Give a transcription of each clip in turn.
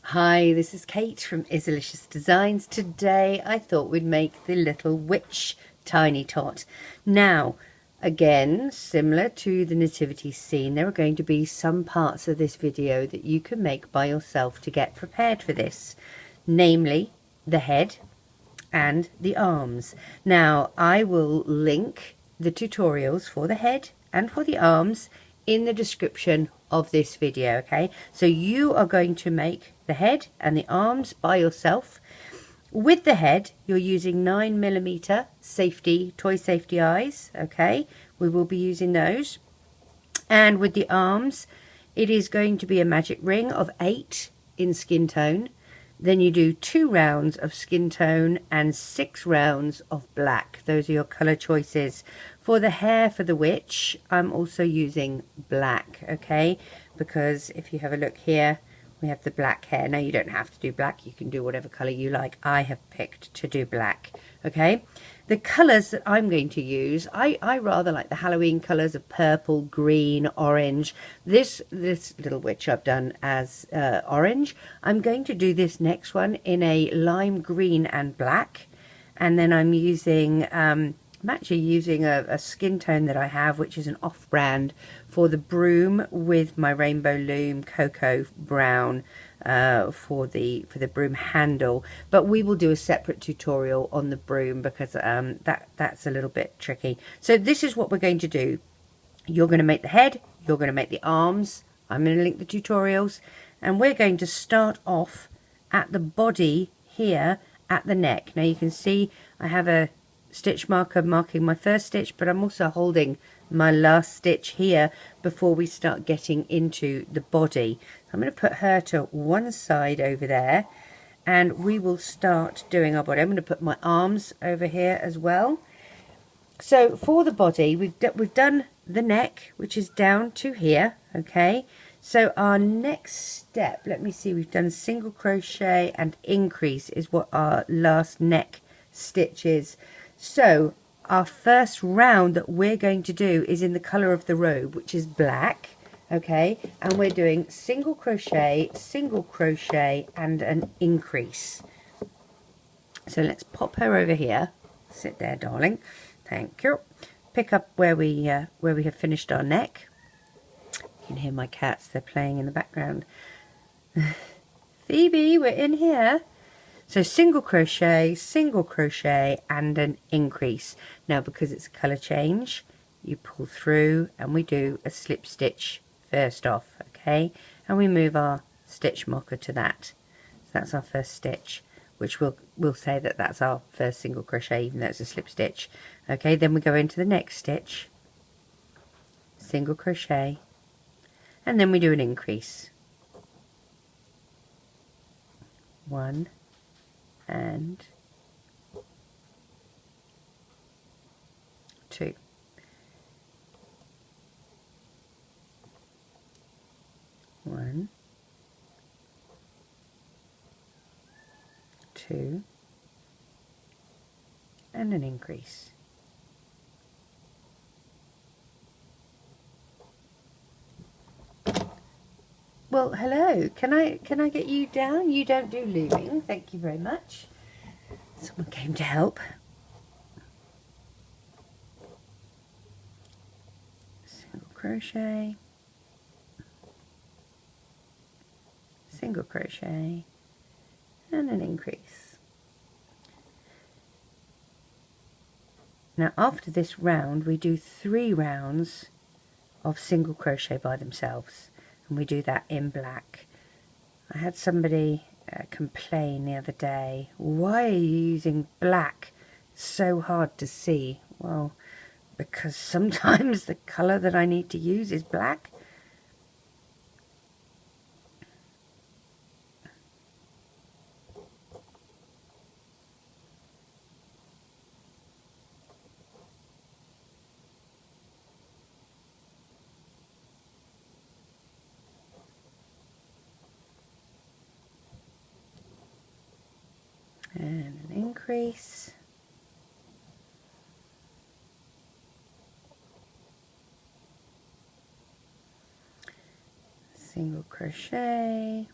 Hi, this is Kate from Izzalicious Designs. Today I thought we'd make the little witch tiny tot. Now, again, similar to the nativity scene, there are going to be some parts of this video that you can make by yourself to get prepared for this, namely the head and the arms. Now, I will link the tutorials for the head and for the arms in the description of this video, okay? So you are going to make the head and the arms by yourself. With the head, you're using 9mm safety, toy safety eyes, okay? We will be using those. And with the arms, it is going to be a magic ring of 8 in skin tone. Then you do 2 rounds of skin tone and 6 rounds of black. Those are your colour choices. For the hair for the witch, I'm also using black, okay? Because if you have a look here, we have the black hair. Now, you don't have to do black. You can do whatever colour you like. I have picked to do black, okay? The colours that I'm going to use, I rather like the Halloween colours of purple, green, orange. This little witch I've done as orange. I'm going to do this next one in a lime green and black. And then I'm using, I'm actually using a skin tone that I have, which is an off-brand for the broom with my Rainbow Loom cocoa brown for the broom handle. But we will do a separate tutorial on the broom because that's a little bit tricky. So this is what we're going to do. You're going to make the head, you're going to make the arms. I'm going to link the tutorials, and we're going to start off at the body here at the neck. Now you can see I have a stitch marker marking my first stitch, but I'm also holding my last stitch here before we start getting into the body. I'm going to put her to one side over there, and we will start doing our body. I'm going to put my arms over here as well. So for the body, we've done the neck, which is down to here, okay? So our next step, let me see, we've done single crochet and increase is what our last neck stitch is. So our first round that we're going to do is in the colour of the robe, which is black, okay? And we're doing single crochet, and an increase. So let's pop her over here. Sit there, darling. Thank you. Pick up where we have finished our neck. You can hear my cats, they're playing in the background. Phoebe, we're in here. So single crochet, and an increase. Now, because it's a colour change, you pull through and we do a slip stitch first off, okay? And we move our stitch marker to that. So that's our first stitch, which we'll say that that's our first single crochet, even though it's a slip stitch. Okay, then we go into the next stitch, single crochet, and then we do an increase. 1 and 2. One, 2, and an increase. Well, hello. Can I get you down? You don't do looming. Thank you very much. Someone came to help. Single crochet, single crochet, and an increase. Now after this round we do 3 rounds of single crochet by themselves, and we do that in black. I had somebody complain the other day, why are you using black? It's so hard to see. Well, because sometimes the colour that I need to use is black. And an increase. Single crochet,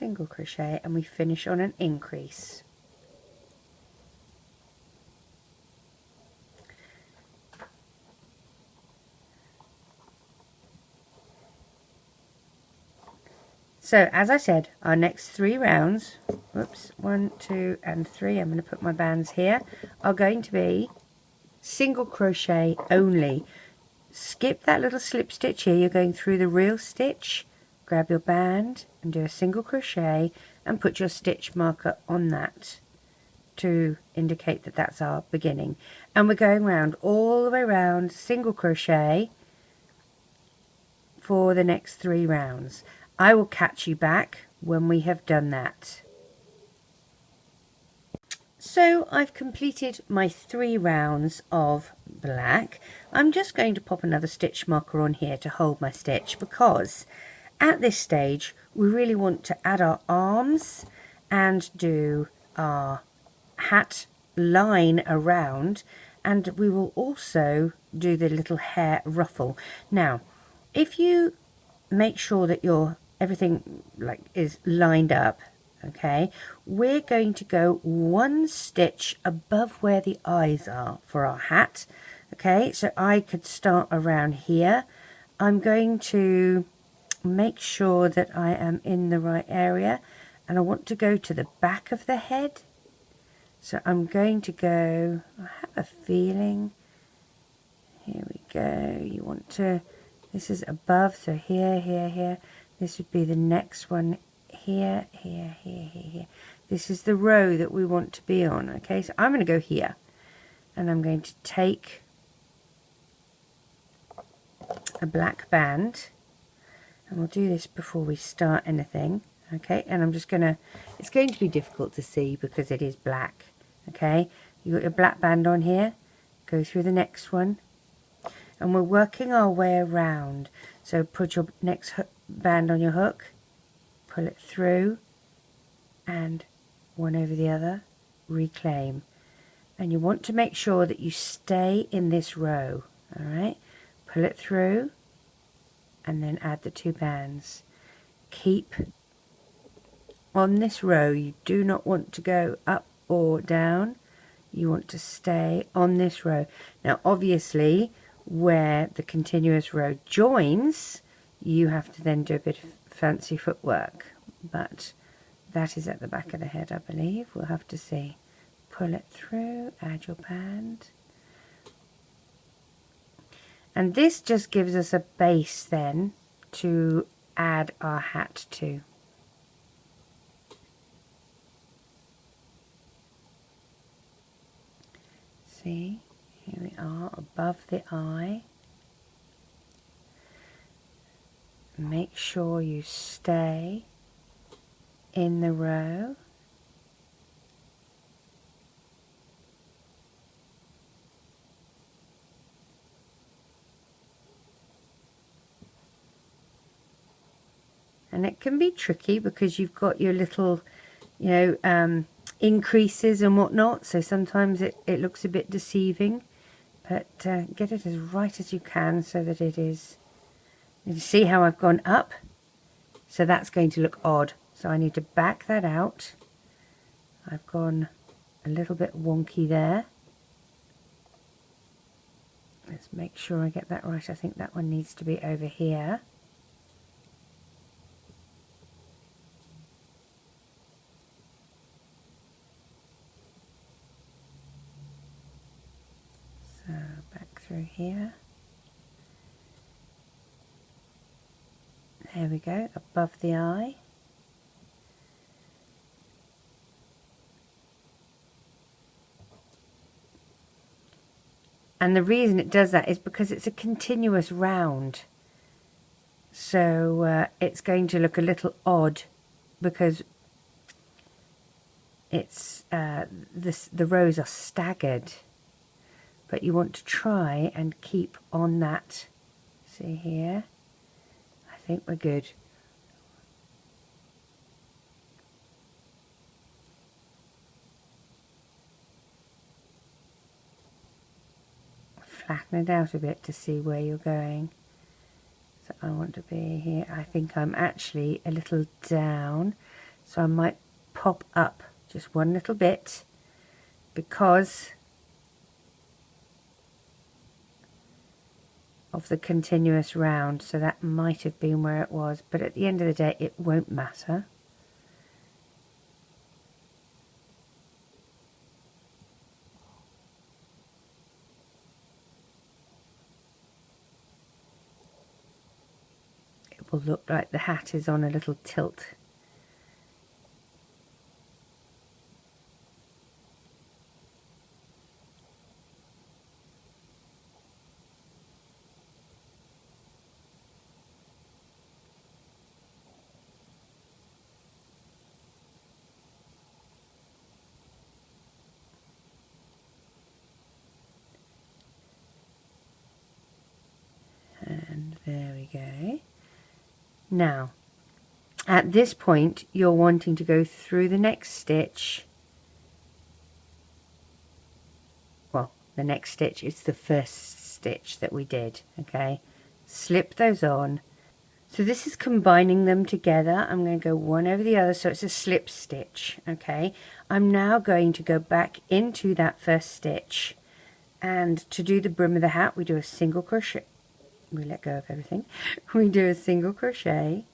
single crochet, and we finish on an increase. So as I said, our next 3 rounds, whoops, 1, 2 and 3, I'm going to put my bands here, are going to be single crochet only. Skip that little slip stitch here, you're going through the real stitch, grab your band and do a single crochet and put your stitch marker on that to indicate that that's our beginning. And we're going round all the way round, single crochet for the next 3 rounds. I will catch you back when we have done that. So I've completed my 3 rounds of black. I'm just going to pop another stitch marker on here to hold my stitch, because at this stage we really want to add our arms and do our hat line around, and we will also do the little hair ruffle. Now if you make sure that everything is lined up, okay, we're going to go 1 stitch above where the eyes are for our hat. Okay, so I could start around here. I'm going to make sure that I am in the right area, and I want to go to the back of the head. So I'm going to go, I have a feeling, here we go, you want to, this is above, so here, here, here. This would be the next one here, here, here, here, here. This is the row that we want to be on. Okay, so I'm going to go here, and I'm going to take a black band, and we'll do this before we start anything. Okay, and I'm just going to, it's going to be difficult to see because it is black. Okay, you got your black band on here, go through the next one, and we're working our way around. So put your next band on your hook, pull it through, and one over the other, reclaim. And you want to make sure that you stay in this row. Alright, pull it through and then add the 2 bands. Keep on this row. You do not want to go up or down, you want to stay on this row. Now obviously where the continuous row joins, you have to then do a bit of fancy footwork, but that is at the back of the head, I believe. We'll have to see. Pull it through, add your band, and this just gives us a base then to add our hat to. See, here we are above the eye. Make sure you stay in the row. And it can be tricky because you've got your little, increases and whatnot, so sometimes it looks a bit deceiving, but get it as right as you can so that it is. You see how I've gone up, so that's going to look odd, so I need to back that out. I've gone a little bit wonky there. Let's make sure I get that right. I think that one needs to be over here. So back through here. There we go, above the eye. And the reason it does that is because it's a continuous round. So it's going to look a little odd because it's the rows are staggered. But you want to try and keep on that. See here? I think we're good. Flatten it out a bit to see where you're going. So I want to be here. I think I'm actually a little down. So I might pop up just one little bit because of the continuous round, so that might have been where it was, but at the end of the day it won't matter. It will look like the hat is on a little tilt. And there we go. Now, at this point, you're wanting to go through the next stitch. Well, the next stitch is the first stitch that we did, okay? Slip those on. So this is combining them together. I'm going to go one over the other, so it's a slip stitch, okay? I'm now going to go back into that first stitch, and to do the brim of the hat, we do a single crochet. We let go of everything. We do a single crochet,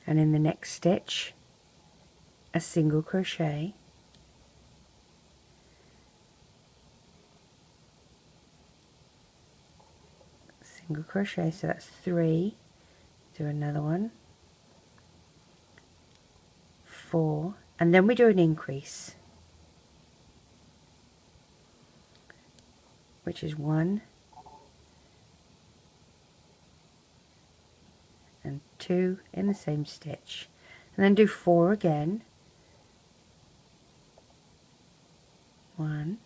and in the next stitch a single crochet, single crochet, so that's 3, do another one, 4, and then we do an increase, which is 1 and 2 in the same stitch, and then do 4 again, 1,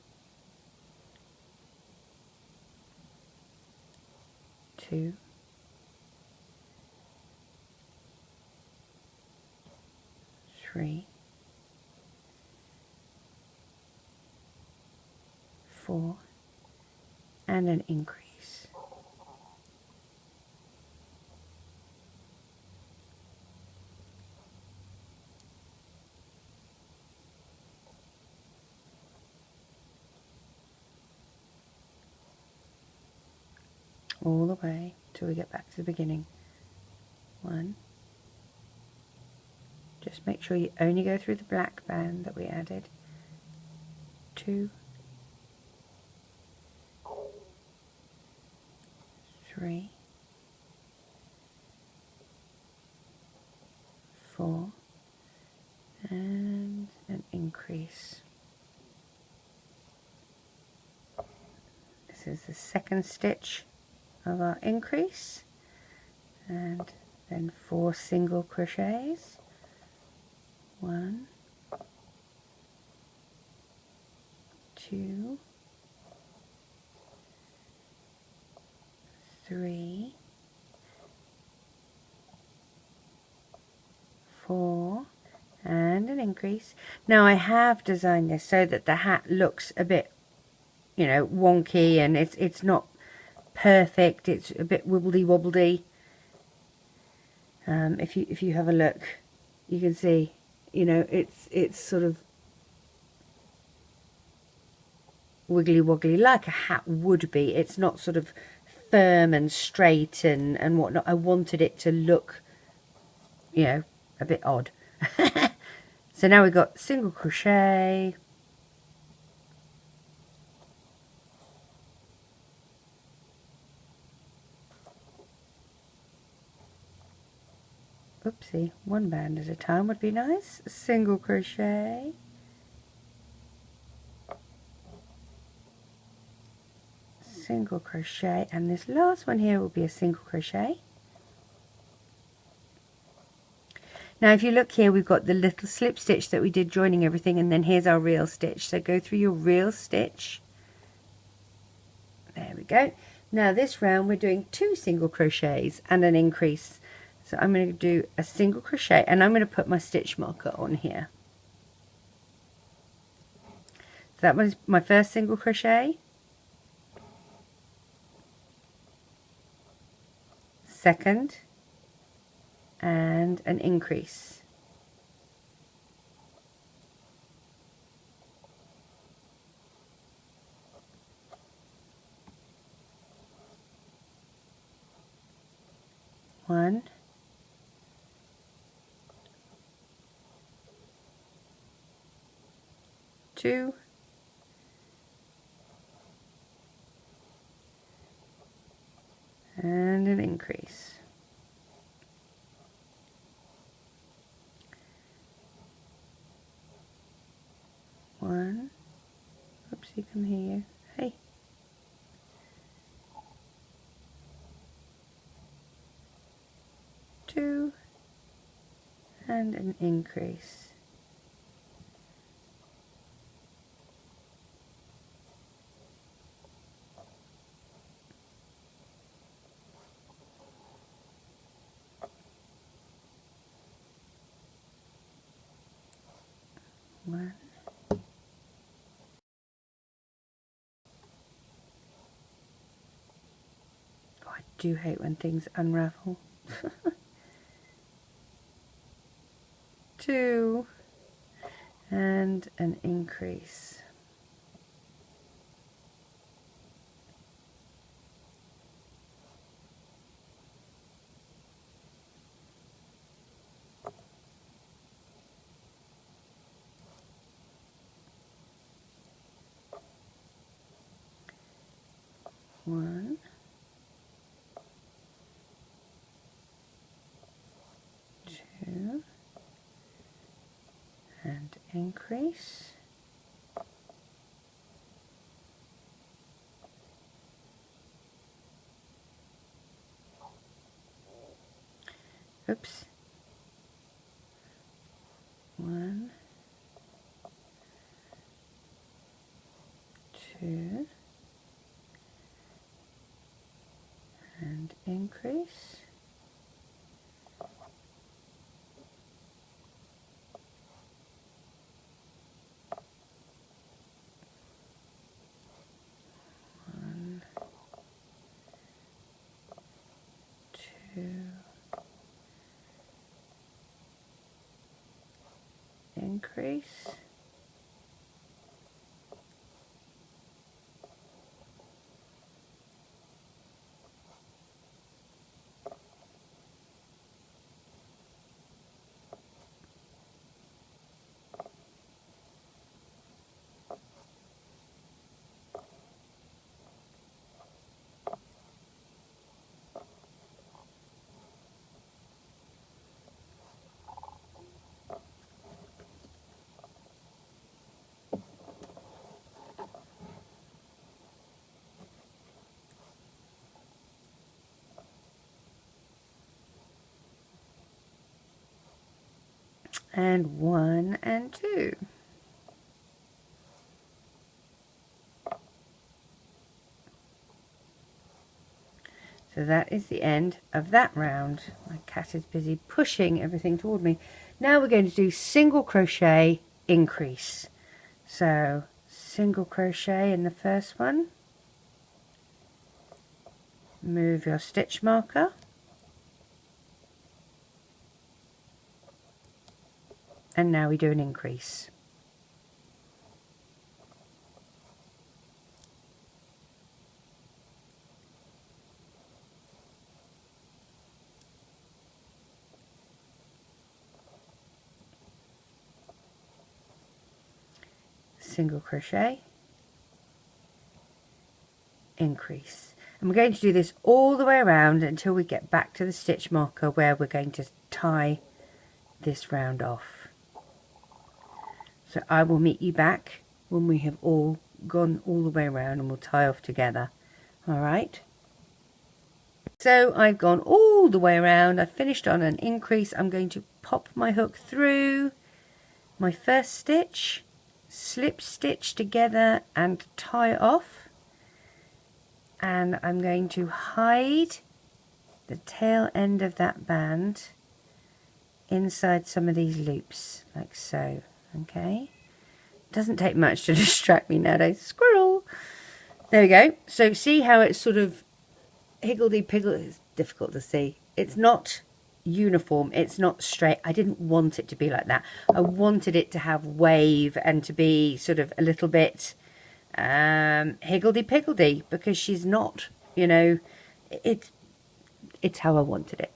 2, 3, 4, and an increase. All the way till we get back to the beginning. 1. Just make sure you only go through the black band that we added. 2, 3, 4, and an increase. This is the second stitch of our increase, and then 4 single crochets, 1, 2, 3, 4, and an increase. Now I have designed this so that the hat looks a bit, you know, wonky, and it's not perfect. It's a bit wibbly wobbly. If you have a look, you can see, you know, it's sort of wiggly woggly like a hat would be. It's not sort of firm and straight and whatnot. I wanted it to look, you know, a bit odd. So now we've got single crochet, oopsie, one band at a time would be nice, single crochet, single crochet, and this last one here will be a single crochet. Now if you look here, we've got the little slip stitch that we did joining everything, and then here's our real stitch. So go through your real stitch. There we go. Now this round we're doing 2 single crochets and an increase. So I'm going to do a single crochet, and I'm going to put my stitch marker on here. So that was my first single crochet. second, and an increase. One, two, and an increase. One, oopsie, come here, hey. Two, and an increase. One, oh, I do hate when things unravel. Two, and an increase. One, two, and increase. Oops. One, two, and increase. One, two, increase. And one and two. So that is the end of that round. My cat is busy pushing everything toward me. Now we're going to do single crochet increase. So single crochet in the first one. Move your stitch marker. And now we do an increase. Single crochet, increase. And we're going to do this all the way around until we get back to the stitch marker where we're going to tie this round off. So I will meet you back when we have all gone all the way around and we'll tie off together. Alright. So I've gone all the way around. I've finished on an increase. I'm going to pop my hook through my first stitch, slip stitch together and tie it off. And I'm going to hide the tail end of that band inside some of these loops, like so. Okay, doesn't take much to distract me nowadays. Squirrel. There we go. So see how it's sort of higgledy-piggledy. It's difficult to see. it's not uniform, it's not straight. I didn't want it to be like that. I wanted it to have wave and to be sort of a little bit higgledy-piggledy, because she's not, you know, it's how I wanted it.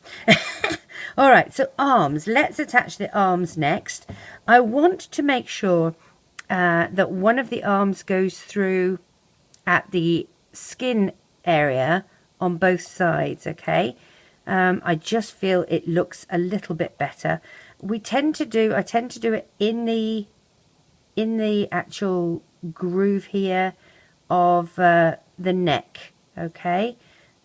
All right, so arms. Let's attach the arms next. I want to make sure that one of the arms goes through at the skin area on both sides, okay? I just feel it looks a little bit better. I tend to do it in the actual groove here of the neck, okay?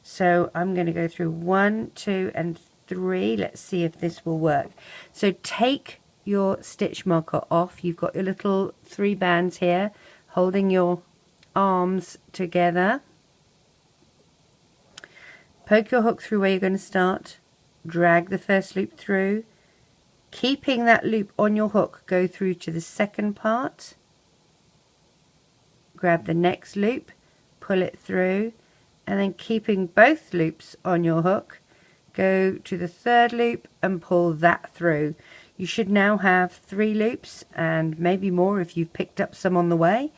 So I'm going to go through 1, 2 and 3. Let's see if this will work. So take your stitch marker off. You've got your little 3 bands here holding your arms together. Poke your hook through where you're going to start. Drag the first loop through. Keeping that loop on your hook, go through to the second part. Grab the next loop, pull it through, and then keeping both loops on your hook, go to the third loop and pull that through. You should now have 3 loops and maybe more if you've picked up some on the way.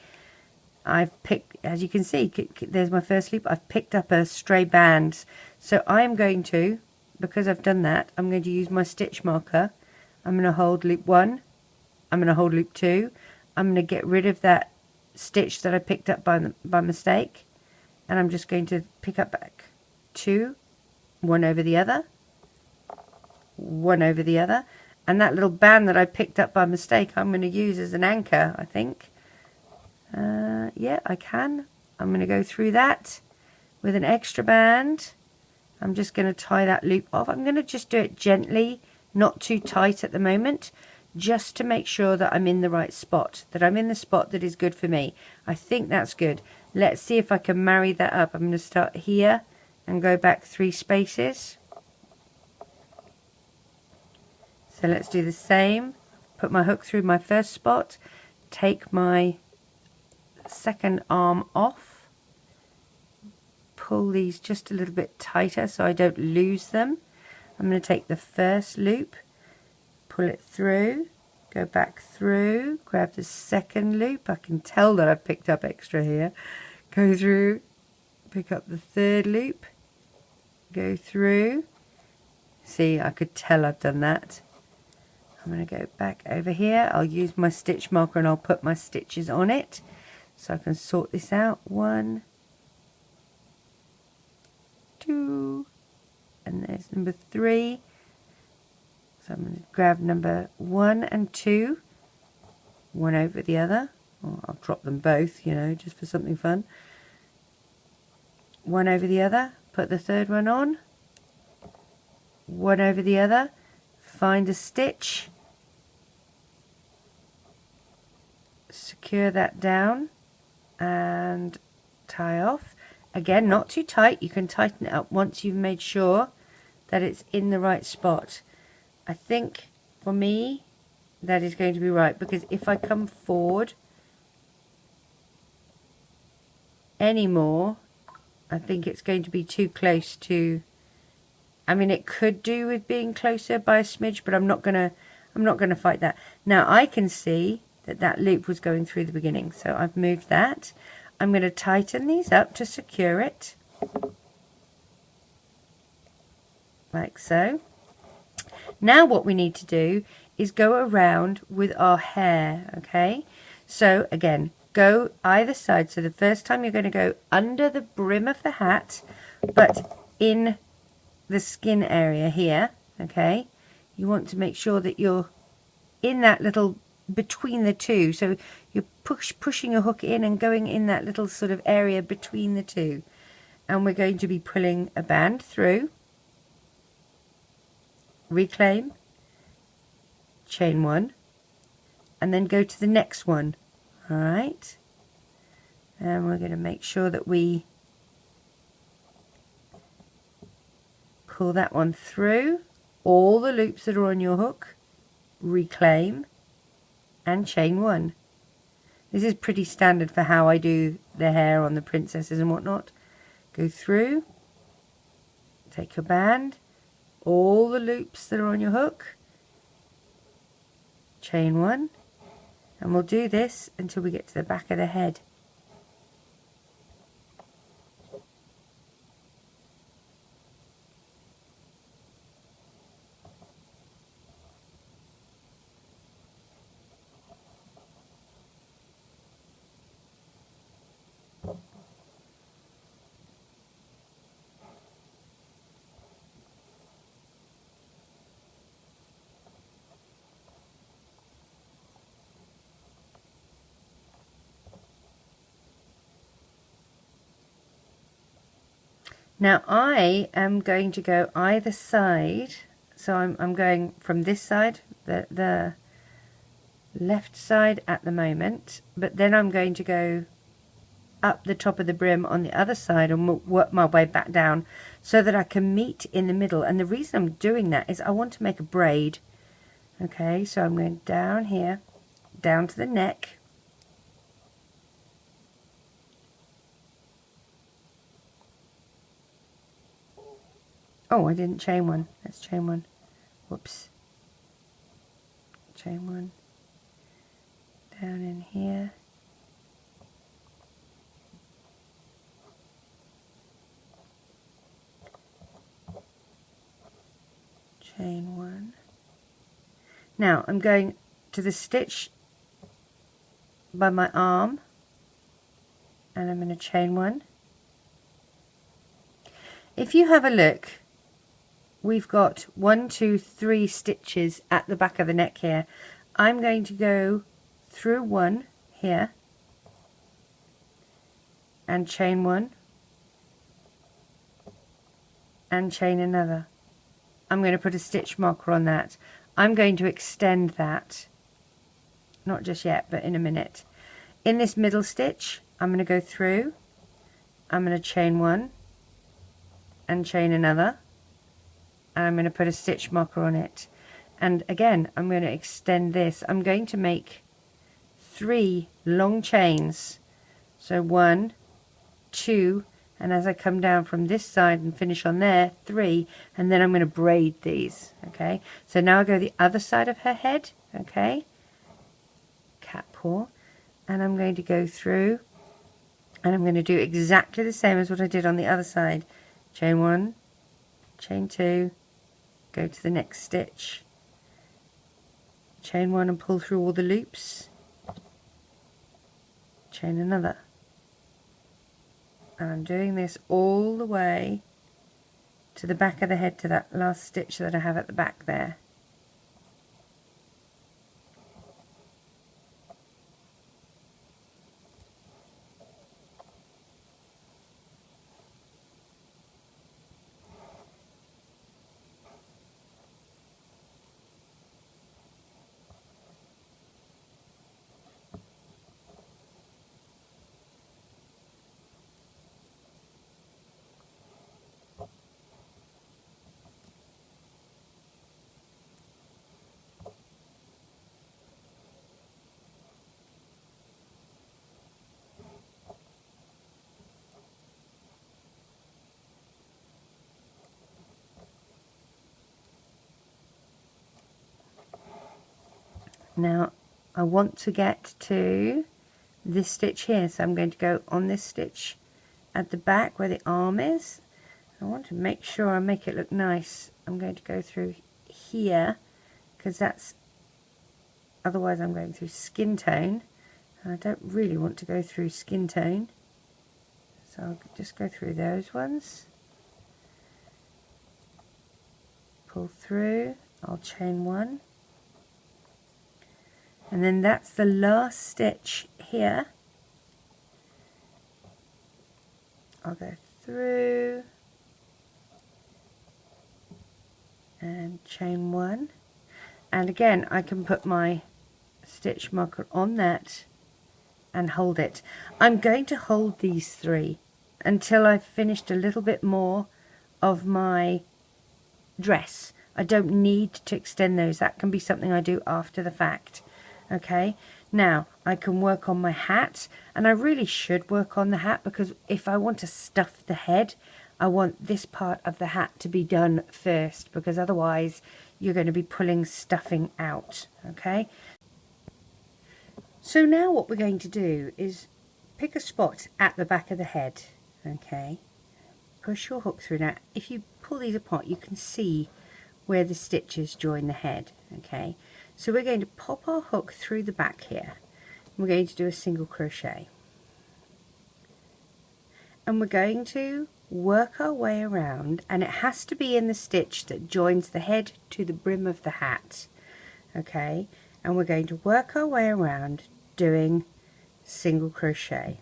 I've picked, as you can see, there's my first loop. I've picked up a stray band. So I'm going to, because I've done that, I'm going to use my stitch marker. I'm going to hold loop 1. I'm going to hold loop 2. I'm going to get rid of that stitch that I picked up by mistake. And I'm just going to pick up back 2, 1 over the other, 1 over the other. And that little band that I picked up by mistake, I'm going to use as an anchor, I think. Yeah, I can. I'm going to go through that with an extra band. I'm just going to tie that loop off. I'm going to just do it gently, not too tight at the moment, just to make sure that I'm in the right spot, that I'm in the spot that is good for me. I think that's good. Let's see if I can marry that up. I'm going to start here and go back 3 spaces. So let's do the same. Put my hook through my first spot, take my second arm off, pull these just a little bit tighter so I don't lose them. I'm going to take the first loop, pull it through, go back through, grab the second loop. I can tell that I've picked up extra here. Go through, pick up the third loop, go through. See, I could tell I've done that. I'm going to go back over here. I'll use my stitch marker and I'll put my stitches on it so I can sort this out. 1, 2, and there's number 3. So I'm going to grab number 1 and 2, 1 over the other. Or I'll drop them both, you know, just for something fun. 1 over the other, put the third one on, 1 over the other, find a stitch, secure that down and tie off. Again, not too tight. You can tighten it up once you've made sure that it's in the right spot. I think for me that is going to be right, because if I come forward any more, I think it's going to be too close to, I mean, it could do with being closer by a smidge, but I'm not gonna fight that. Now I can see that that loop was going through the beginning, so I've moved that. I'm going to tighten these up to secure it, like so. Now what we need to do is go around with our hair, okay? So again, go either side. So the first time you're going to go under the brim of the hat, but in the skin area here, okay? You want to make sure that you're in that little between the two, so you're pushing your hook in and going in that little sort of area between the two, and we're going to be pulling a band through, reclaim, chain 1, and then go to the next one. All right, and we're going to make sure that we pull that one through all the loops that are on your hook, reclaim, and chain 1. This is pretty standard for how I do the hair on the princesses and whatnot. Go through, take your band, all the loops that are on your hook, chain one, and we'll do this until we get to the back of the head. Now I am going to go either side, so I'm going from this side, the left side at the moment, but then I'm going to go up the top of the brim on the other side and work my way back down so that I can meet in the middle. And the reason I'm doing that is I want to make a braid. Okay, so I'm going down here, down to the neck. Oh, I didn't chain one. Let's chain one. Whoops. Chain one. Down in here. Chain one. Now I'm going to the stitch by my arm and I'm going to chain one. If you have a look, we've got 1, 2, 3 stitches at the back of the neck here. I'm going to go through one here and chain one and chain another. I'm going to put a stitch marker on that. I'm going to extend that, not just yet, but in a minute. In this middle stitch, I'm going to go through, I'm going to chain one and chain another, and I'm going to put a stitch marker on it. And again, I'm going to extend this. I'm going to make 3 long chains. So 1, 2, and as I come down from this side and finish on there, 3, and then I'm going to braid these. Okay, so now I go the other side of her head. Okay, cat paw, and I'm going to go through, and I'm going to do exactly the same as what I did on the other side. Chain 1, chain 2, go to the next stitch, chain 1 and pull through all the loops, chain another, and I'm doing this all the way to the back of the head, to that last stitch that I have at the back there. Now I want to get to this stitch here, so I'm going to go on this stitch at the back where the arm is. I want to make sure I make it look nice. I'm going to go through here because that's, otherwise I'm going through skin tone, and I don't really want to go through skin tone, so I'll just go through those ones, pull through, I'll chain one, and then that's the last stitch here. I'll go through and chain one, and again I can put my stitch marker on that and hold it. I'm going to hold these 3 until I've finished a little bit more of my dress. I don't need to extend those. That can be something I do after the fact. Okay, now I can work on my hat, and I really should work on the hat because if I want to stuff the head, I want this part of the hat to be done first, because otherwise you're going to be pulling stuffing out. Okay, so now what we're going to do is pick a spot at the back of the head. Okay, push your hook through. Now if you pull these apart, you can see where the stitches join the head. Okay, so we're going to pop our hook through the back here. We're going to do a single crochet, and we're going to work our way around, and it has to be in the stitch that joins the head to the brim of the hat. Okay, and we're going to work our way around doing single crochet.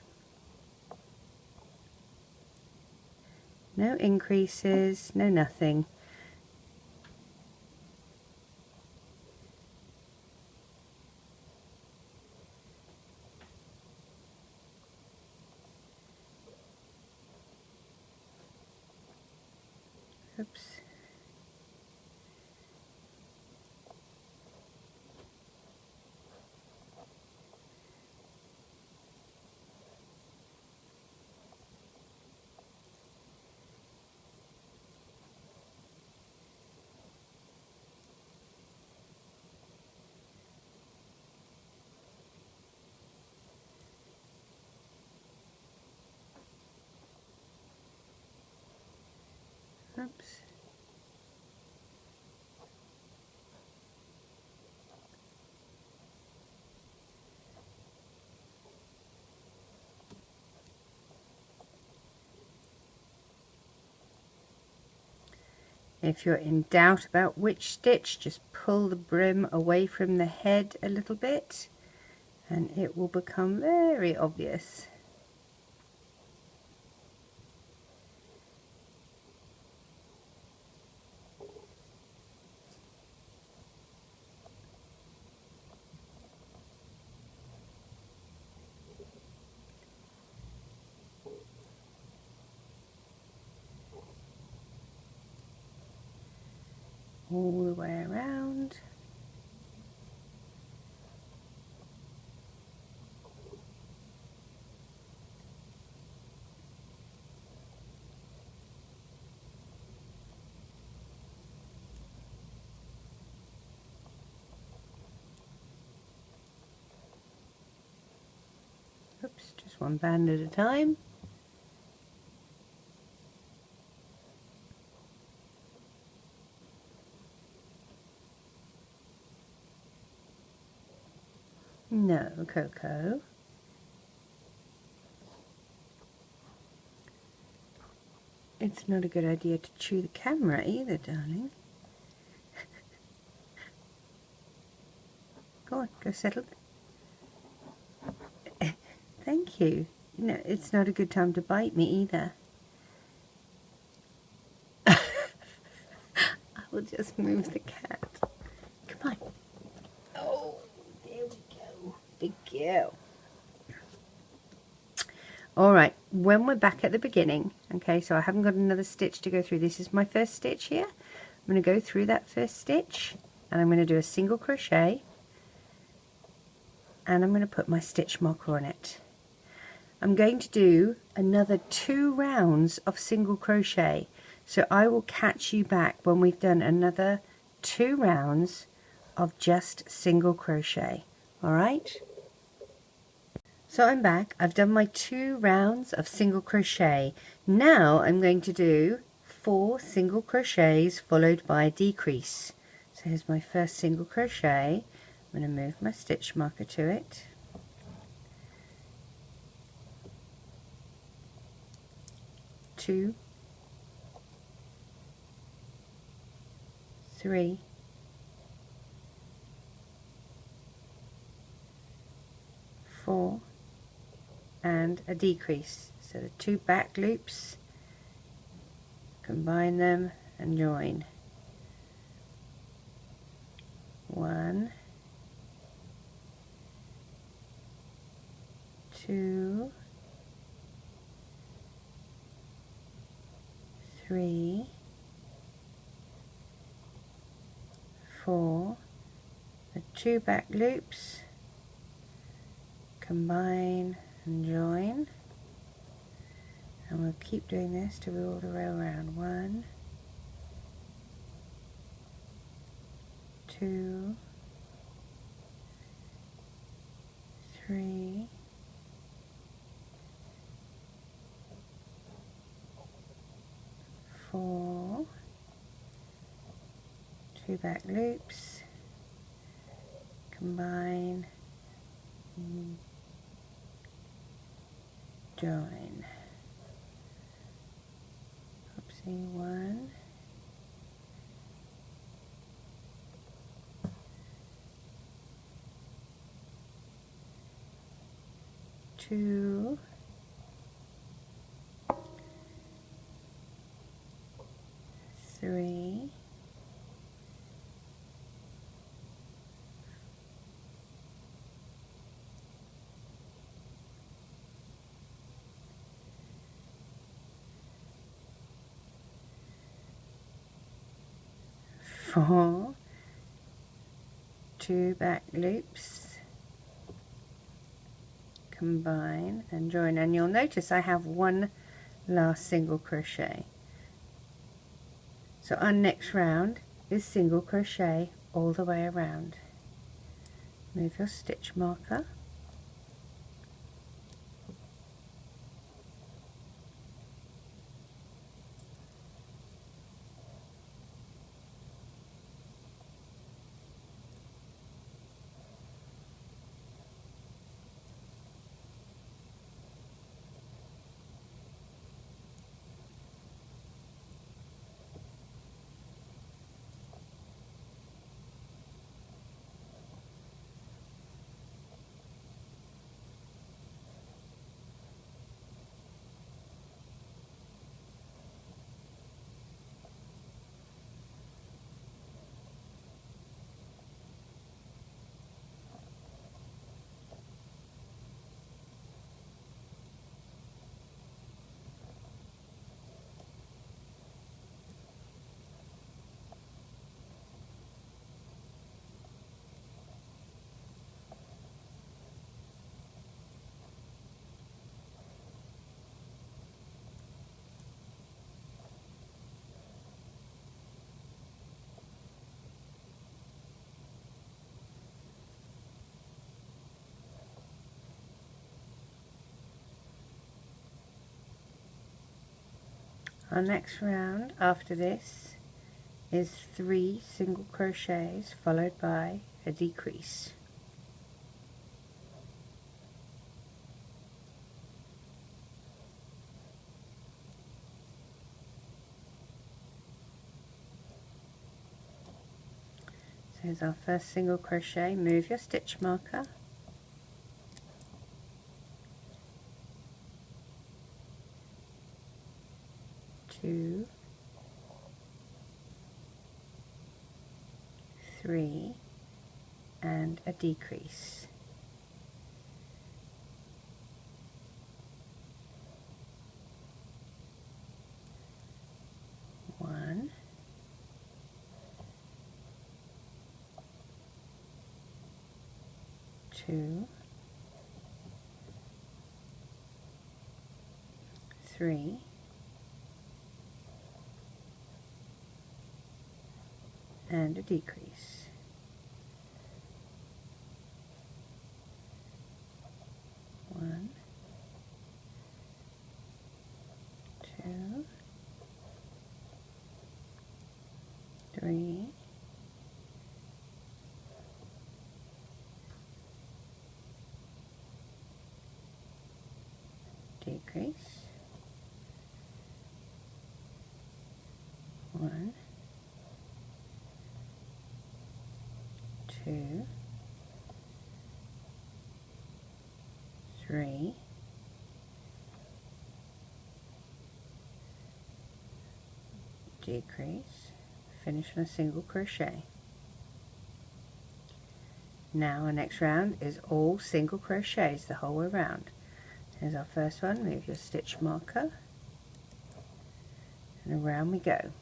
No increases, no nothing. Oops. Oops. If you're in doubt about which stitch, just pull the brim away from the head a little bit and it will become very obvious. All the way around. Oops, just one band at a time. No, Coco. It's not a good idea to chew the camera either, darling. Go on, go settle. Thank you. No, it's not a good time to bite me either. I will just move the cat. Come on. Oh, there we go. Big girl. Alright, when we're back at the beginning, okay, so I haven't got another stitch to go through. This is my first stitch here. I'm going to go through that first stitch and I'm going to do a single crochet and I'm going to put my stitch marker on it. I'm going to do another 2 rounds of single crochet, so I will catch you back when we've done another 2 rounds of just single crochet. Alright? So I'm back. I've done my 2 rounds of single crochet. Now I'm going to do 4 single crochets followed by a decrease. So here's my first single crochet. I'm going to move my stitch marker to it. 2, 3, 4, and a decrease. So the 2 back loops, combine them and join. 1, 2, 3, 4, the 2 back loops, combine and join, and we're we'll keep doing this till we're all the way around. 1, 2, 3, 4, 2 back loops, combine, join. Oopsie, 1, 2, 3, 4, 2 back loops, combine and join, and you'll notice I have one last single crochet. So our next round is single crochet all the way around. Move your stitch marker, Our next round after this is 3 single crochets followed by a decrease. So here's our first single crochet. Move your stitch marker, 2, 3, and a decrease. 1, 2, 3, and a decrease. 1, 2, 3, decrease. 1, 2, 3, decrease, finish on a single crochet. Now our next round is all single crochets the whole way around. Here's our first one. Move your stitch marker and around we go.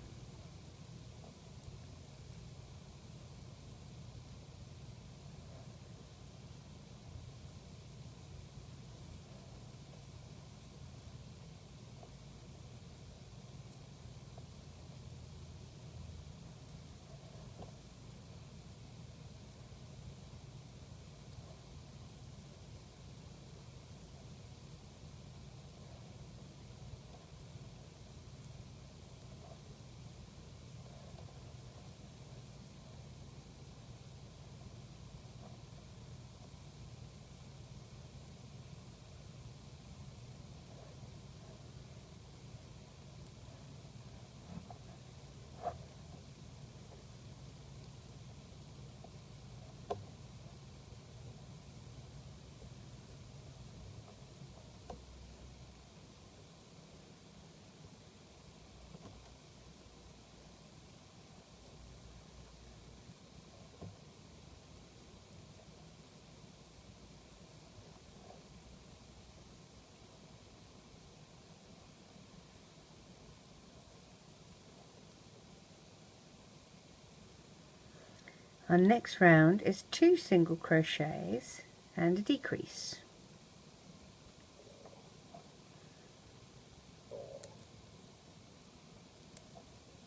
Our next round is 2 single crochets and a decrease.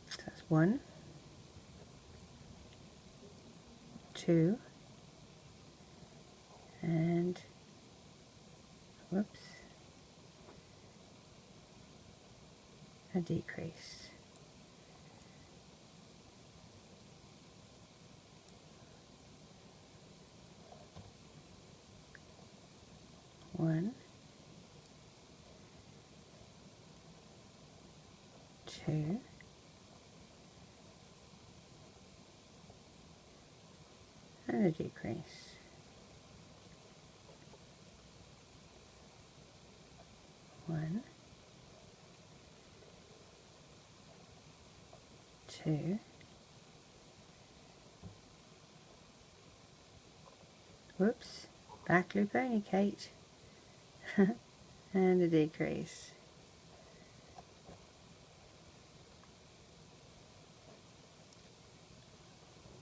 So that's 1, 2, and whoops, a decrease. One, 2, and a decrease. 1, 2, whoops, back loop only, Kate, and a decrease.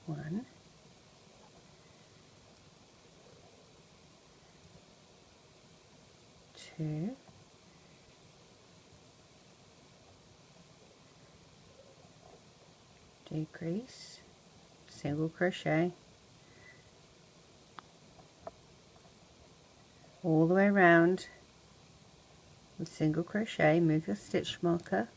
1, 2, decrease, single crochet, all the way around with single crochet. Move your stitch marker,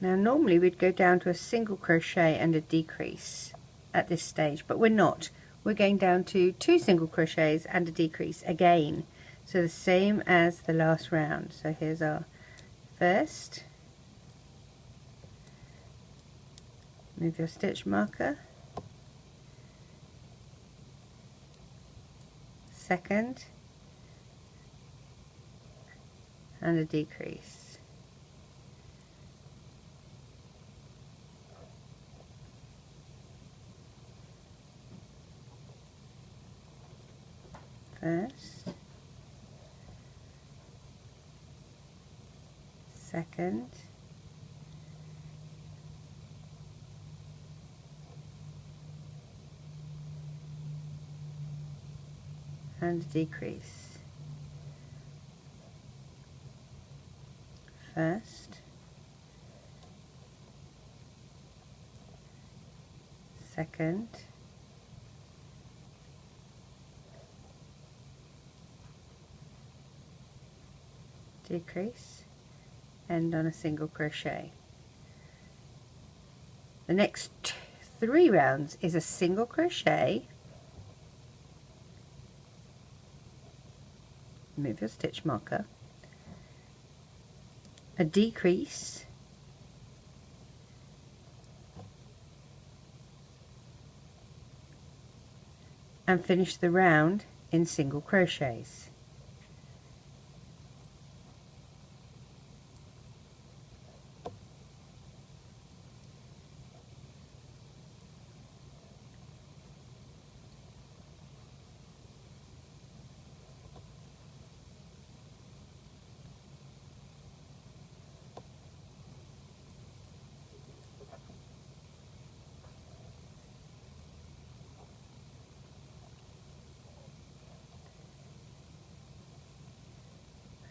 now normally we'd go down to a single crochet and a decrease at this stage, but we're not. We're going down to 2 single crochets and a decrease again, so the same as the last round. So here's our first, move your stitch marker, second, and a decrease. First, second, and decrease. First, second, decrease, end on a single crochet. The next 3 rounds is a single crochet, move your stitch marker, a decrease, and finish the round in single crochets.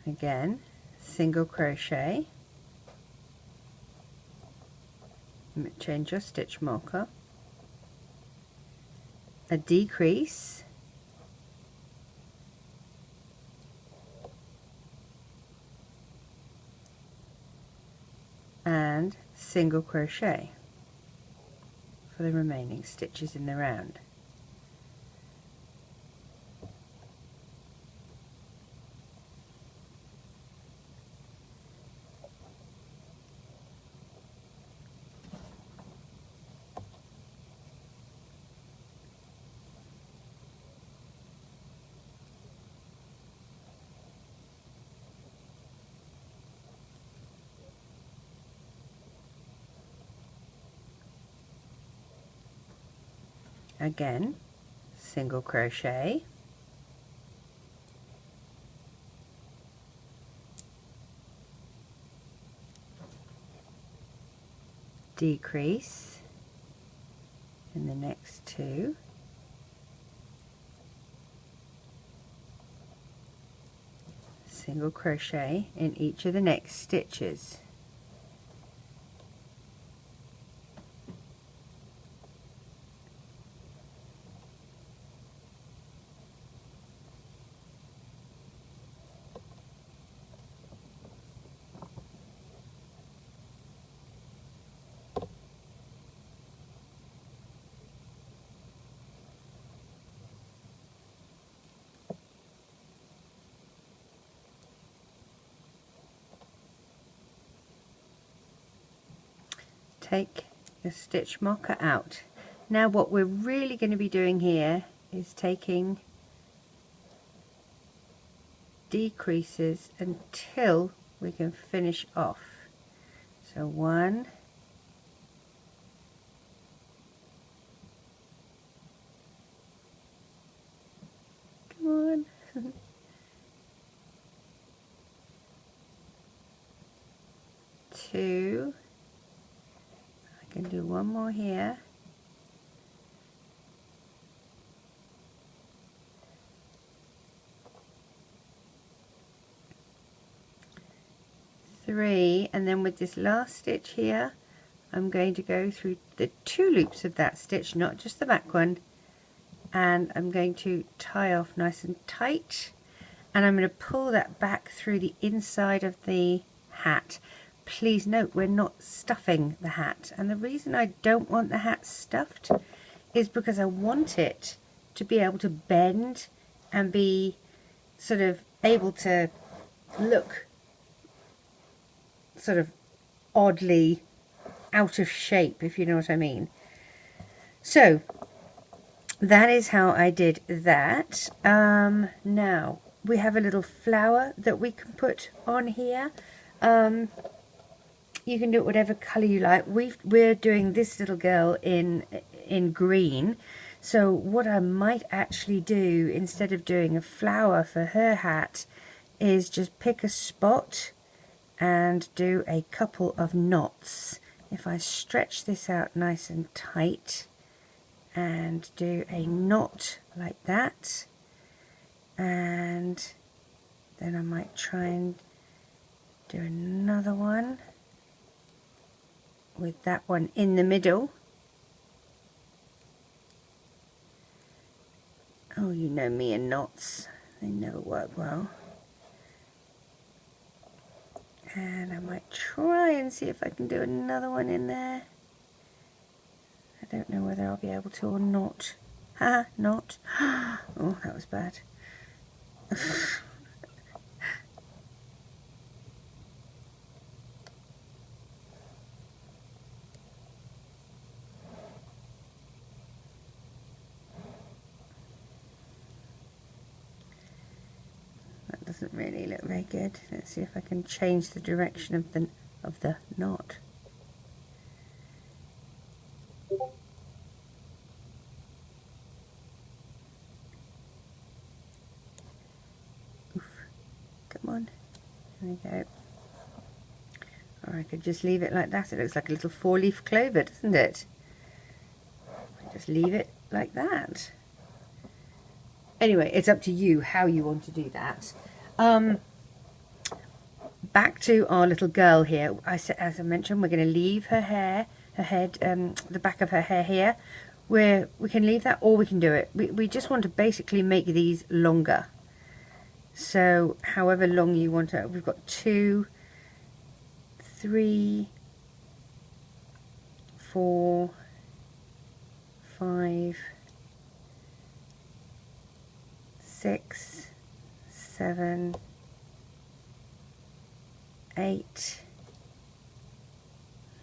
Again, single crochet, change your stitch marker, a decrease, and single crochet for the remaining stitches in the round. Again, single crochet, decrease in the next two, single crochet in each of the next stitches. Take the stitch marker out. Now what we're really going to be doing here is taking decreases until we can finish off. So 1, 2, I can do one more here, 3, and then with this last stitch here I'm going to go through the 2 loops of that stitch, not just the back one, and I'm going to tie off nice and tight, and I'm going to pull that back through the inside of the hat. Please note we're not stuffing the hat, and the reason I don't want the hat stuffed is because I want it to be able to bend and be sort of able to look sort of oddly out of shape, if you know what I mean. So that is how I did that. Now we have a little flower that we can put on here. You can do it whatever colour you like. We're doing this little girl in green. So what I might actually do, instead of doing a flower for her hat, is just pick a spot and do a couple of knots. If I stretch this out nice and tight and do a knot like that, and then I might try and do another one with that one in the middle. Oh, you know me and knots, they never work well. And I might try and see if I can do another one in there. I don't know whether I'll be able to or not. Ha, not. Oh, that was bad. Doesn't really look very good. Let's see if I can change the direction of the knot. Oof. Come on. There we go. Or I could just leave it like that. It looks like a little 4-leaf clover, doesn't it? Just leave it like that. Anyway, it's up to you how you want to do that. Back to our little girl here. As I mentioned, we're going to leave her hair, her head, the back of her hair here. we can leave that, or we can do it. We just want to basically make these longer. So however long you want it, we've got 2, 3, 4, 5, 6, 7, 8,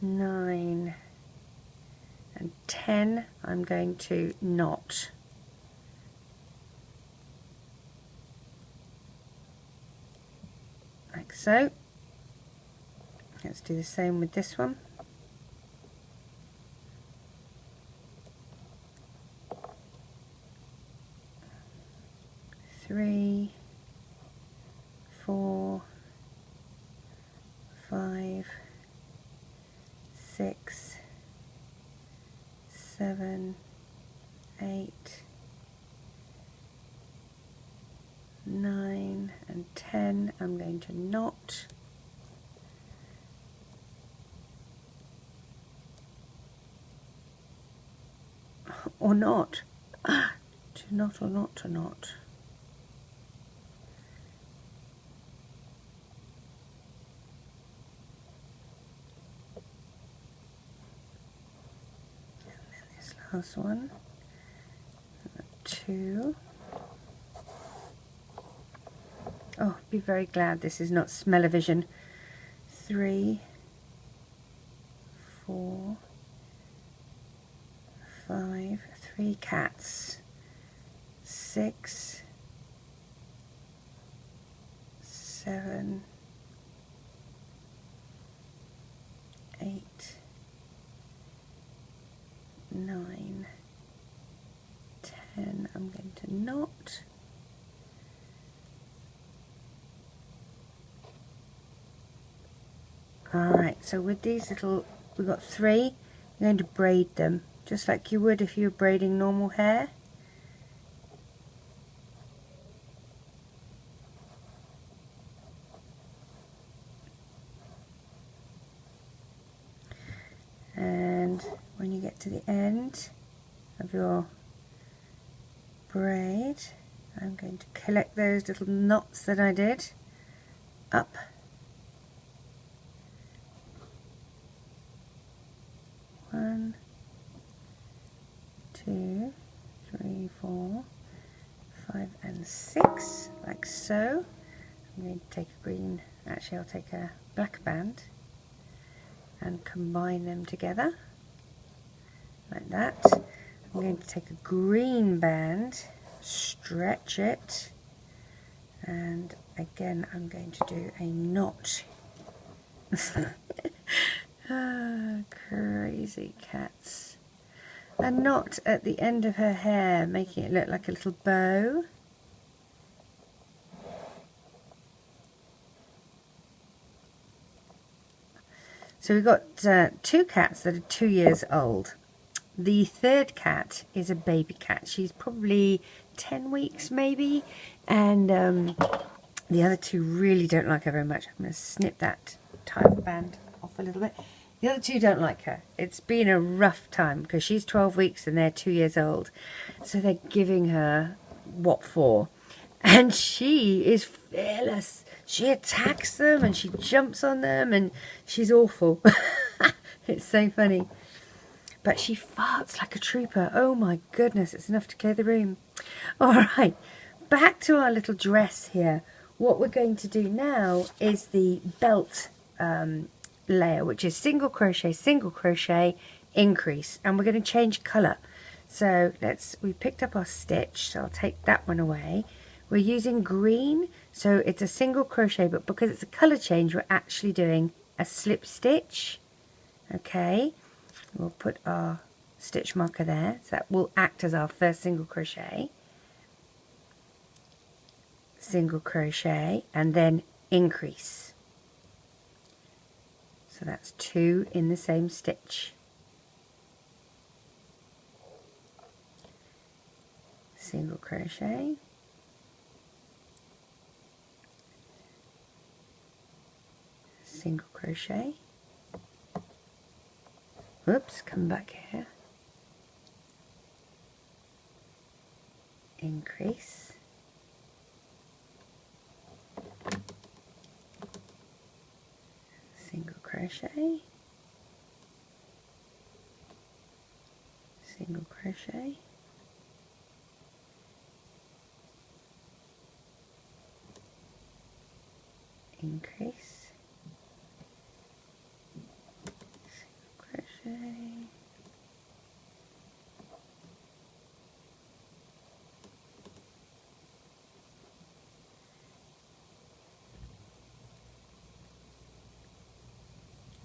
9 and 10. I'm going to knot. Like so. Let's do the same with this one. Three, 4, 5, 6, 7, 8, 9 and 10. I'm going to knot. Or not. To knot or not to knot. Last one, 2. Oh, be very glad this is not smell-o-vision. 3, 4, 5, 3 cats, 6, 7, 8, 9, 10. I'm going to knot. Alright, so with these little, we've got 3, I'm going to braid them just like you would if you were braiding normal hair. And when you get to the end of your braid, I'm going to collect those little knots that I did up. One, 2, 3, 4, 5 and 6, like so. I'm going to take a green, actually I'll take a black band and combine them together like that. I'm going to take a green band, stretch it, and again I'm going to do a knot. Ah, crazy cats. A knot at the end of her hair, making it look like a little bow. So we've got 2 cats that are 2 years old. The third cat is a baby cat. She's probably 10 weeks maybe, and the other 2 really don't like her very much. I'm going to snip that type band off a little bit. The other 2 don't like her. It's been a rough time because she's 12 weeks and they're 2 years old. So they're giving her what for. And she is fearless. She attacks them and she jumps on them and she's awful. It's so funny. But she farts like a trooper. Oh my goodness, it's enough to clear the room. Alright, back to our little dress here. What we're going to do now is the belt layer, which is single crochet, increase, and we're going to change colour. So we picked up our stitch, so I'll take that one away. We're using green, so it's a single crochet, but because it's a colour change, we're actually doing a slip stitch. Okay, we'll put our stitch marker there, so that will act as our first single crochet, and then increase. So that's 2 in the same stitch. Single crochet, single crochet. Whoops, come back here. increase, single crochet, single crochet, increase, single crochet,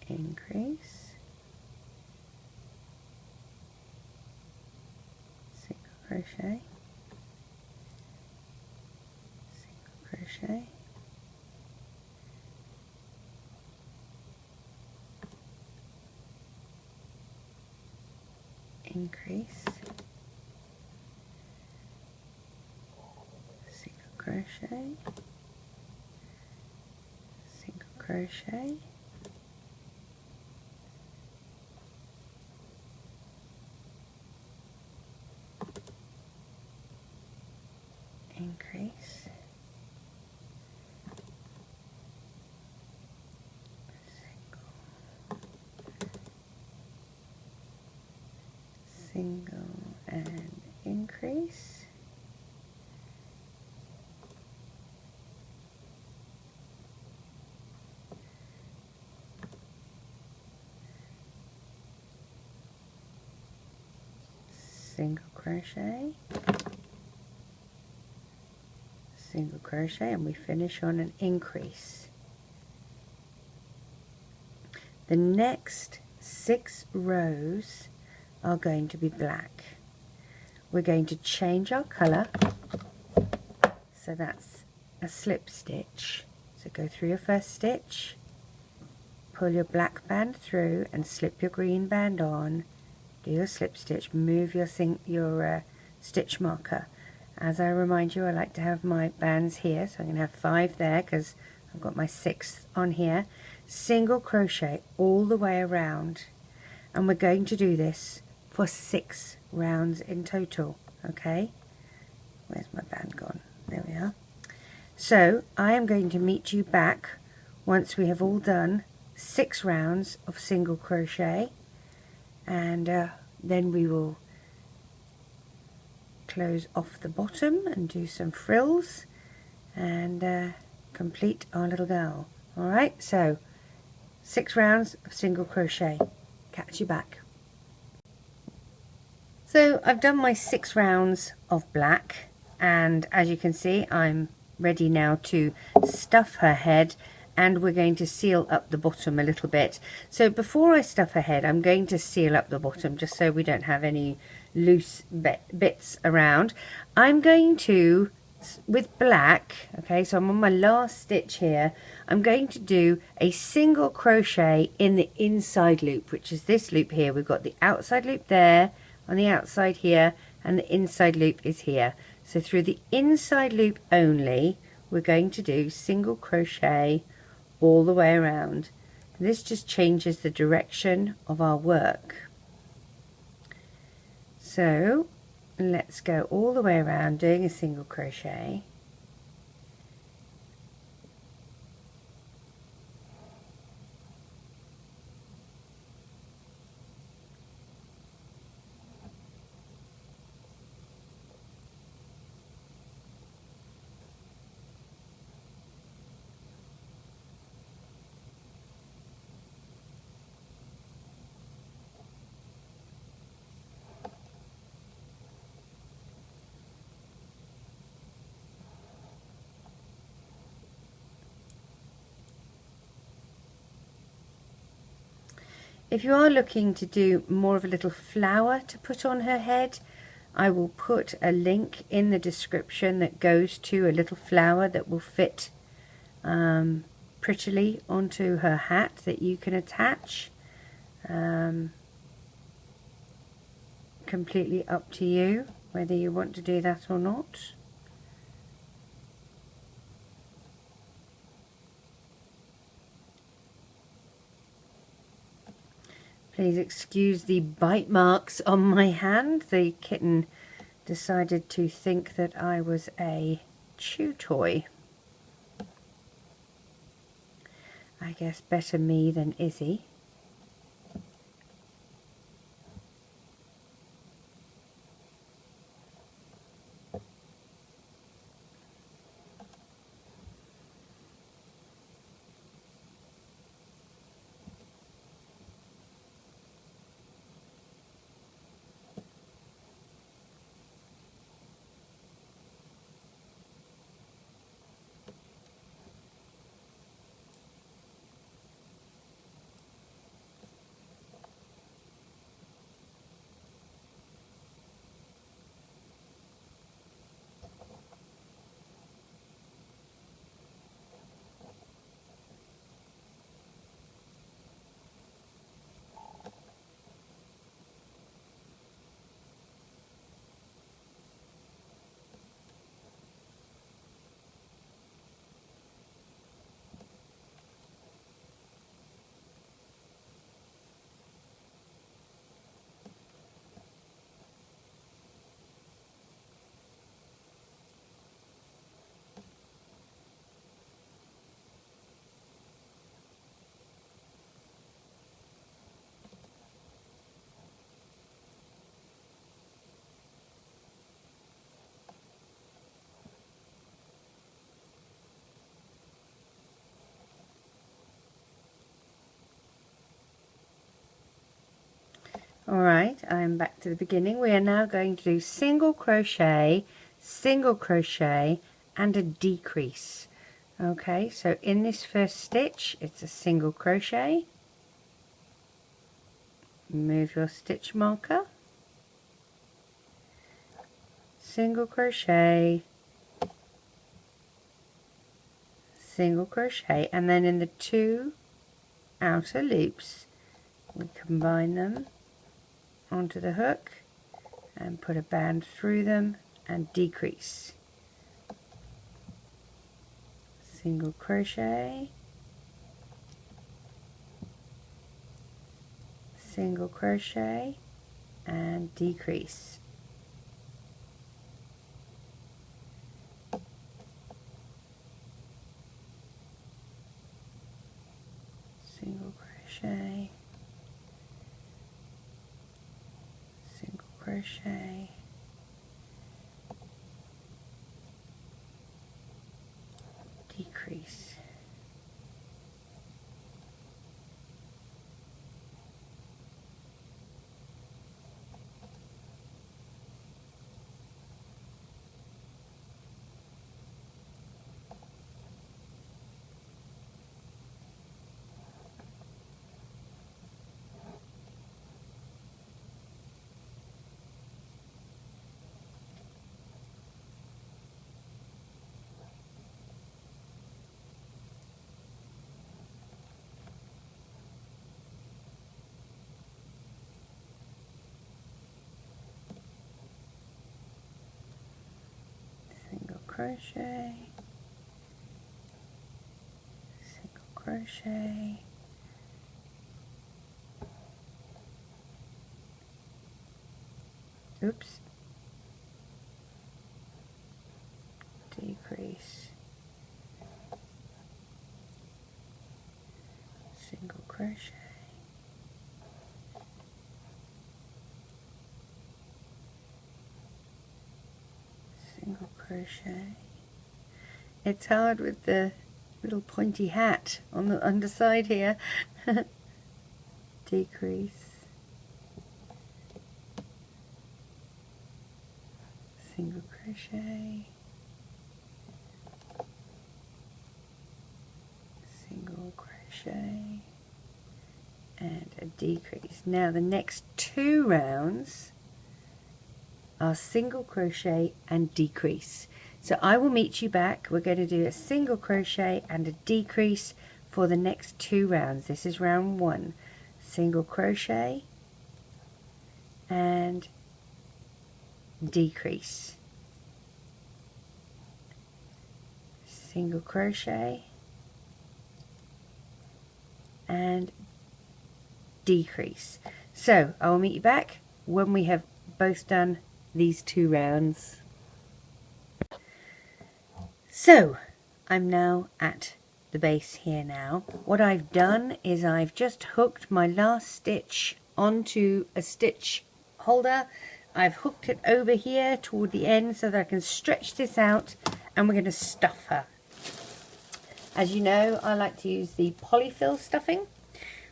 increase, single crochet, single crochet, increase, single crochet, single crochet, increase, single and increase, single crochet, single crochet, and we finish on an increase. The next 6 rows are going to be black. We're going to change our colour, so that's a slip stitch. So go through your first stitch, pull your black band through and slip your green band on, do your slip stitch, move your stitch marker. As I remind you, I like to have my bands here, so I'm going to have 5 there because I've got my 6th on here. Single crochet all the way around, and we're going to do this for 6 rounds in total. Okay, where's my band gone? There we are. So I am going to meet you back once we have all done 6 rounds of single crochet, and then we will close off the bottom and do some frills and complete our little girl. Alright, so 6 rounds of single crochet. Catch you back. So I've done my 6 rounds of black, and as you can see I'm ready now to stuff her head, and we're going to seal up the bottom a little bit. So before I stuff her head, I'm going to seal up the bottom just so we don't have any loose bits around. I'm going to, with black, okay, so I'm on my last stitch here, I'm going to do a single crochet in the inside loop, which is this loop here. We've got the outside loop there on the outside here, and the inside loop is here. So through the inside loop only, we're going to do single crochet all the way around. This just changes the direction of our work. So let's go all the way around doing a single crochet. If you are looking to do more of a little flower to put on her head, I will put a link in the description that goes to a little flower that will fit prettily onto her hat that you can attach. Completely up to you whether you want to do that or not. Please excuse the bite marks on my hand. The kitten decided to think that I was a chew toy. I guess better me than Izzy. Alright, I'm back to the beginning. We are now going to do single crochet, and a decrease. Okay, so in this first stitch it's a single crochet. Move your stitch marker, single crochet, single crochet, and then in the two outer loops we combine them onto the hook and put a band through them and decrease. Single crochet, single crochet, and decrease. Single crochet, single crochet, decrease. Crochet, single crochet, oops, decrease, single crochet, single crochet. It's hard with the little pointy hat on the underside here. Decrease, single crochet, single crochet, and a decrease. Now the next two rounds are single crochet and decrease. So I will meet you back. We're going to do a single crochet and a decrease for the next two rounds. This is round one. Single crochet and decrease. Single crochet and decrease. So I will meet you back when we have both done these 2 rounds. So I'm now at the base here now. What I've done is I've just hooked my last stitch onto a stitch holder. I've hooked it over here toward the end so that I can stretch this out, and we're going to stuff her. As you know, I like to use the Polyfill Stuffing.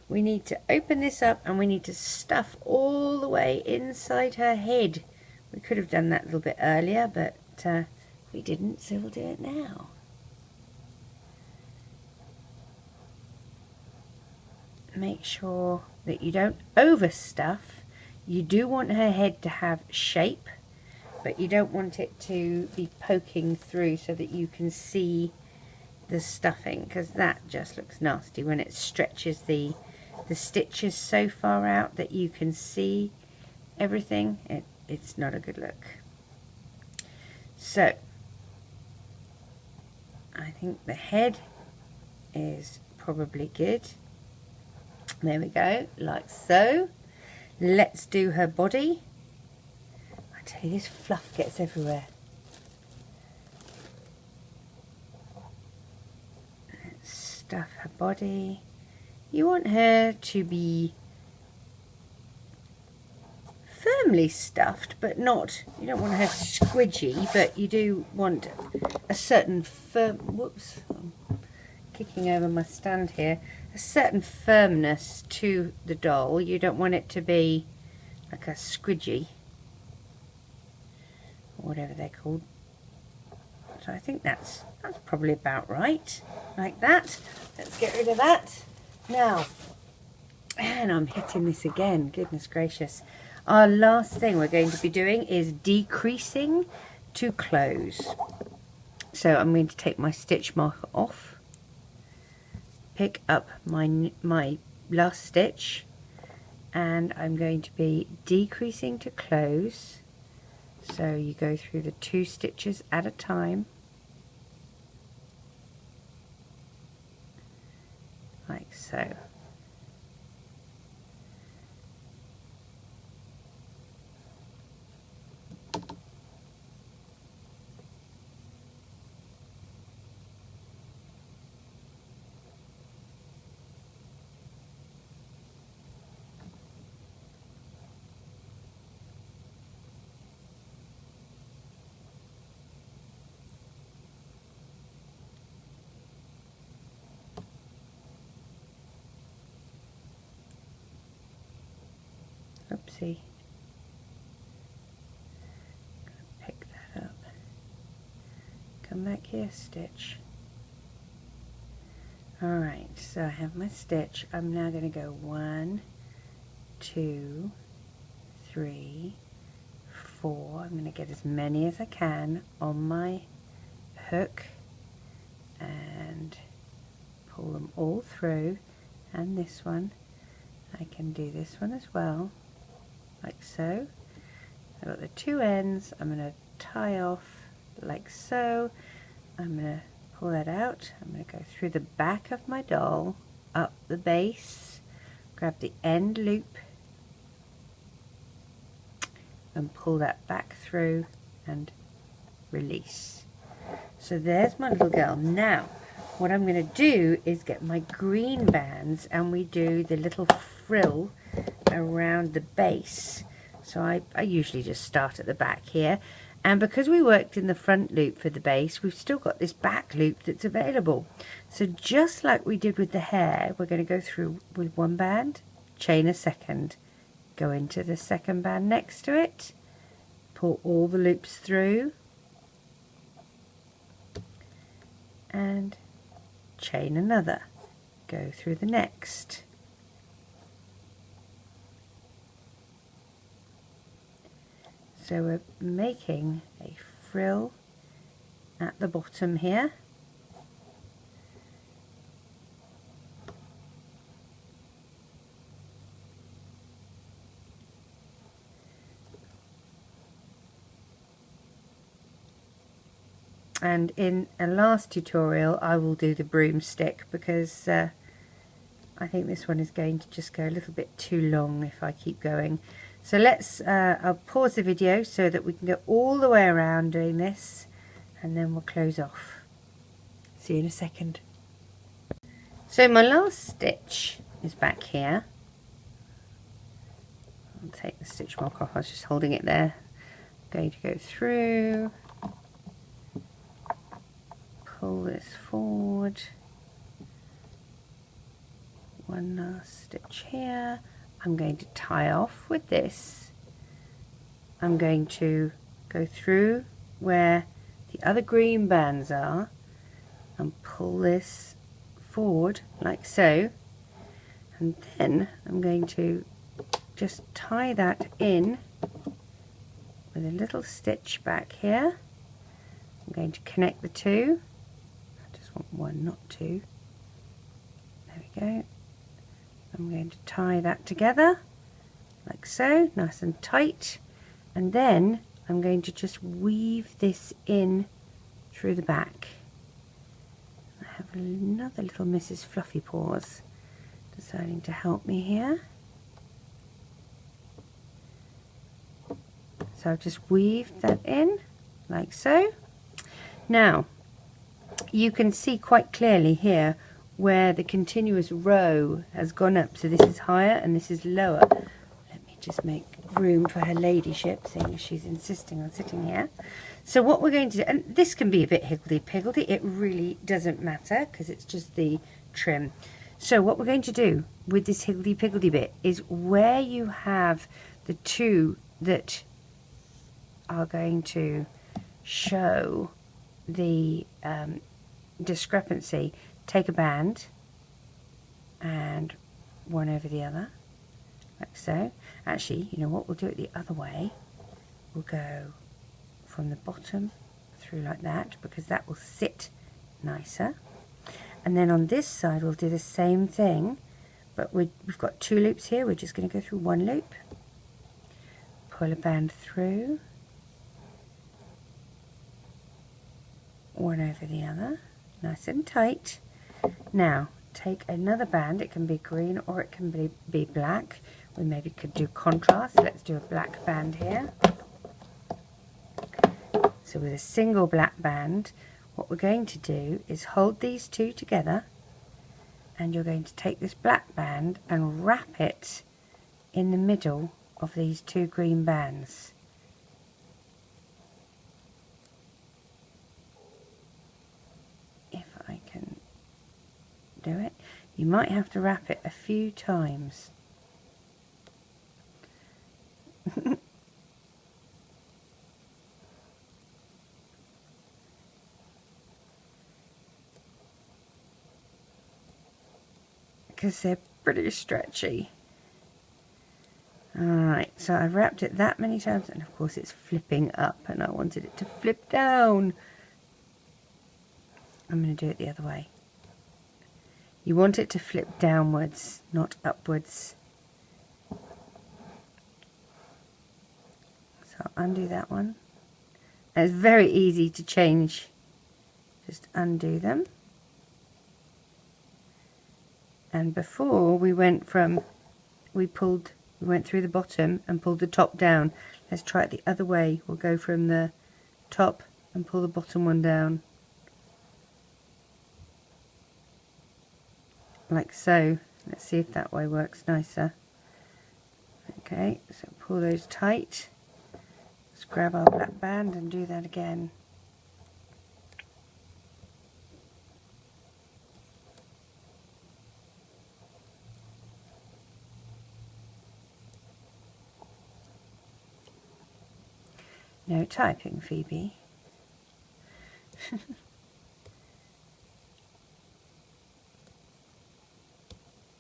We need to open this up and we need to stuff all the way inside her head. We could have done that a little bit earlier, but we didn't, so we'll do it now. Make sure that you don't overstuff. You do want her head to have shape, but you don't want it to be poking through so that you can see the stuffing, because that just looks nasty when it stretches the stitches so far out that you can see everything. It's not a good look. So I think the head is probably good. There we go, like so. Let's do her body. I tell you, this fluff gets everywhere. Let's stuff her body. You want her to be firmly stuffed, but not, you don't want her squidgy, but you do want a certain firm, whoops, I'm kicking over my stand here, a certain firmness to the doll. You don't want it to be like a squidgy, or whatever they're called. So I think that's probably about right, like that. Let's get rid of that. Now, and I'm hitting this again, goodness gracious. Our last thing we're going to be doing is decreasing to close. So I'm going to take my stitch marker off, pick up my last stitch, and I'm going to be decreasing to close. So you go through the 2 stitches at a time, like so. Oopsie. Pick that up. Come back here, stitch. Alright, so I have my stitch. I'm now going to go 1, 2, 3, 4. I'm going to get as many as I can on my hook and pull them all through. And this one, I can do this one as well, like so. I've got the 2 ends. I'm going to tie off like so. I'm going to pull that out. I'm going to go through the back of my doll, up the base, grab the end loop and pull that back through and release. So there's my little girl. Now what I'm going to do is get my green bands, and we do the little frill around the base. So I usually just start at the back here, and because we worked in the front loop for the base, we've still got this back loop that's available. So just like we did with the hair, we're going to go through with 1 band, chain a second, go into the 2nd band next to it, pull all the loops through, and chain another, go through the next. So we're making a frill at the bottom here. And in a last tutorial I will do the broomstick, because I think this one is going to just go a little bit too long if I keep going. So let's, I'll pause the video so that we can go all the way around doing this, and then we'll close off. See you in a second. So my last stitch is back here. I'll take the stitch mark off, I was just holding it there. I'm going to go through, pull this forward, one last stitch here. I'm going to tie off with this. I'm going to go through where the other green bands are and pull this forward like so, and then I'm going to just tie that in with a little stitch back here. I'm going to connect the two. I just want one, not two. There we go. I'm going to tie that together like so, nice and tight, and then I'm going to just weave this in through the back. I have another little Mrs. Fluffy Paws deciding to help me here. So I've just weaved that in like so. Now you can see quite clearly here where the continuous row has gone up. So this is higher and this is lower. Let me just make room for her ladyship, seeing as she's insisting on sitting here. So what we're going to do, and this can be a bit higgledy-piggledy, it really doesn't matter because it's just the trim. So what we're going to do with this higgledy-piggledy bit is where you have the two that are going to show the discrepancy, take a band and one over the other like so. Actually, you know what, we'll do it the other way. We'll go from the bottom through like that, because that will sit nicer. And then on this side we'll do the same thing, but we've got two loops here. We're just going to go through one loop, pull a band through, one over the other, nice and tight. Now take another band, it can be green or it can be black. We maybe could do contrast. Let's do a black band here. So with a single black band, what we're going to do is hold these two together, and you're going to take this black band and wrap it in the middle of these two green bands. If I can do it. You might have to wrap it a few times. Because they're pretty stretchy. Alright, so I've wrapped it that many times, and of course it's flipping up, and I wanted it to flip down. I'm going to do it the other way. You want it to flip downwards, not upwards. So I'll undo that one. And it's very easy to change. Just undo them. And before we went through the bottom and pulled the top down. Let's try it the other way. We'll go from the top and pull the bottom one down. Like so. Let's see if that way works nicer. Okay, so pull those tight. Let's grab our black band and do that again. No typing, Phoebe.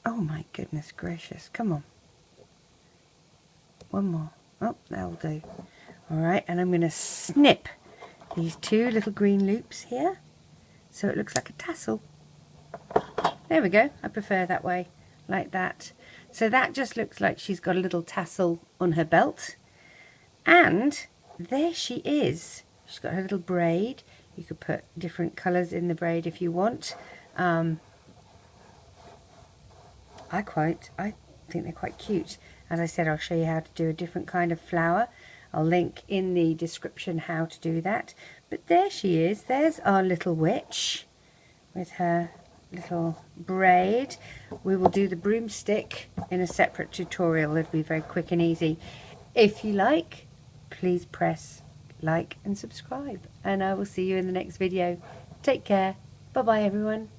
Oh my goodness gracious, come on. One more. Oh, that'll do. Alright, and I'm going to snip these two little green loops here so it looks like a tassel. There we go. I prefer that way, like that. So that just looks like she's got a little tassel on her belt. And there she is. She's got her little braid. You could put different colours in the braid if you want. I think they're quite cute. As I said, I'll show you how to do a different kind of flower. I'll link in the description how to do that. But there she is. There's our little witch with her little braid. We will do the broomstick in a separate tutorial. It'll be very quick and easy. If you like, please press like and subscribe, and I will see you in the next video. Take care. Bye bye everyone.